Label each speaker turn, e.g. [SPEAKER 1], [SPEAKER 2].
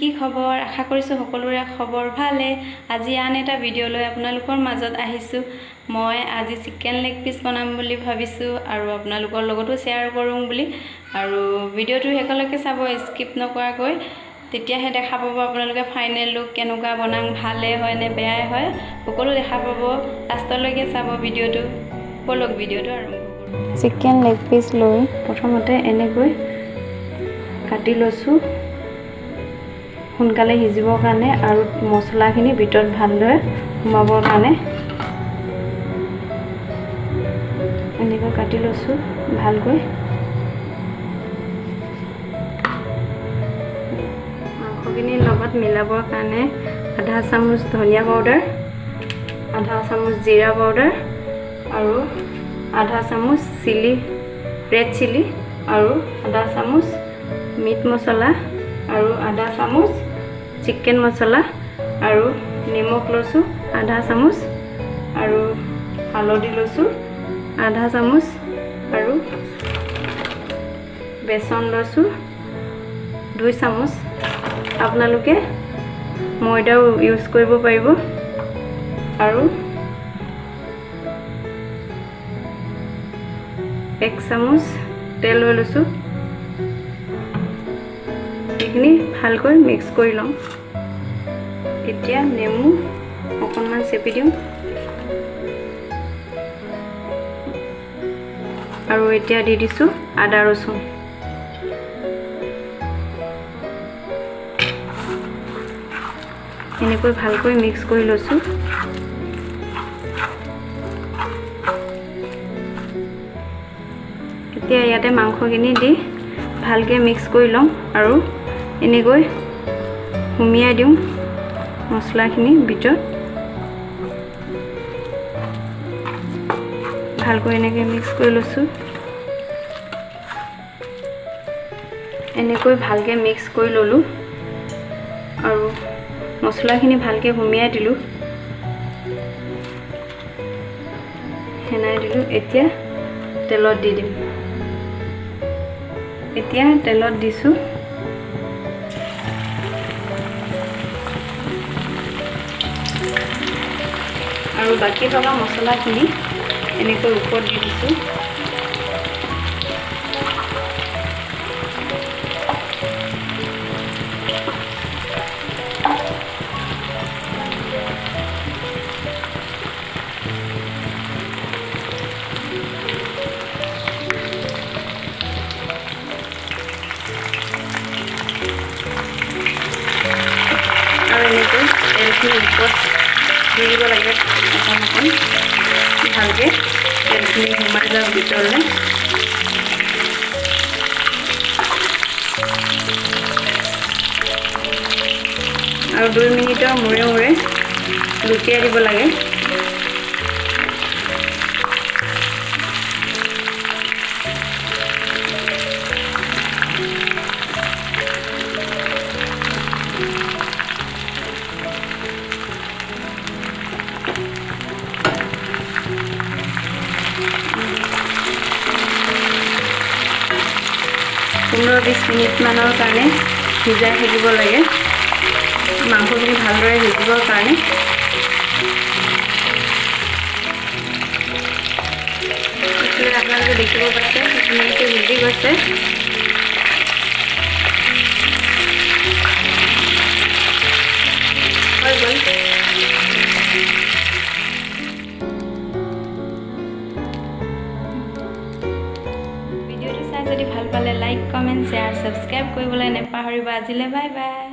[SPEAKER 1] কি খবৰ আশা কৰিছো সকলোৰে খবৰ ভালে আজি আন এটা ভিডিও লৈ আপোনালোকৰ মাজত আহিছো মই আজি চিকেন লেগ পিস বনাম বুলি ভাবিছো আৰু আপোনালোকৰ লগতো শেয়াৰ কৰোঁ বুলি আৰু ভিডিওটো হেকলৈকে চাব স্কিপ নকৰাকৈ তেতিয়াহে দেখা পাব আপোনালোকে ফাইনেল লুক কেনেকুৱা বনাম ভালে হয় নে বেয়া হয় সকলো দেখা পাব লাষ্টলৈকে চাব ভিডিওটো পলক ভিডিওটো আৰম্ভ কৰোঁ চিকেন লেগ পিস লৈ প্ৰথমতে এনেকৈ কাটি লৈছো সোনকালে হিজিবৰ কাৰণে আৰু মছলাখিনি ভিতৰত ভালদৰে সোমাবৰ কাৰণে এনেকৈ কাটি লৈছো ভালকৈ মাংসখিনিৰ লগত মিলাবৰ কাৰণে আধা চামুচ ধনিয়া পাউডাৰ আধা চামুচ জিৰা পাউডাৰ আৰু আধা চামুচ ৰেড চিলি আৰু আধা চামুচ মিট মছলা আৰু আধা চামুচ চিকেন মছলা আৰু নিমখ লৈছো আধা চামুচ আৰু হালধি লৈছো আধা চামুচ আৰু বেসন লৈছো 2 চামুচ আপোনালোকে ময়দাও ইউজ কৰিব পাৰিব আৰু 1 চামুচ তেল লৈছো এইখিনি ভালকৈ মিক্স কৰি লম এতিয়া নেমু অকণমান চেপি দিম আৰু এতিয়া দি দিছো আদা ৰসুন এনেকৈ ভালকৈ মিক্স কৰি লৈছো এতিয়া ইয়াতে মাংসখিনি দি ভালকৈ মিক্স কৰি লম আৰু এনেকৈ হুমিয়াই দিম মছলাখিনি ভিতৰত ভালকৈ এনেকৈ মিক্স কৰি লৈছো এনেকৈ ভালকৈ মিক্স কৰি ললো আৰু মছলাখিনি ভালকৈ হুমিয়াই দিলো হেনাই দিলো এতিয়া তেলত দি দিম এতিয়া তেলত দিছো আৰু বাকি থকা মছলাখিনি এনেকৈ ওপৰত দি দিছো আৰু এনেকৈ তেলখিনি ওপৰত দি দিব লাগে অকণ ভালকৈ তেলখিনি সোমাই যাওক ভিতৰলৈ আৰু 2 মিনিটৰ মূৰে মূৰে লুটিয়াই দিব লাগে পোন্ধৰ 20 মিনিট মানৰ কাৰণে ভিজাই থাকিব লাগে মাংসখিনি ভালদৰে সিজিবৰ কাৰণে আপোনালোকে দেখিব পাইছে ধুনীয়াকৈ সিজি গৈছে হৈ গ'ল ভিডিওটো চাই যদি ভাল পালে লাইক কমেন্ট শ্বেয়াৰ সাবস্ক্ৰাইব কৰিবলৈ নেপাহৰিব আজিলৈ বাই বাই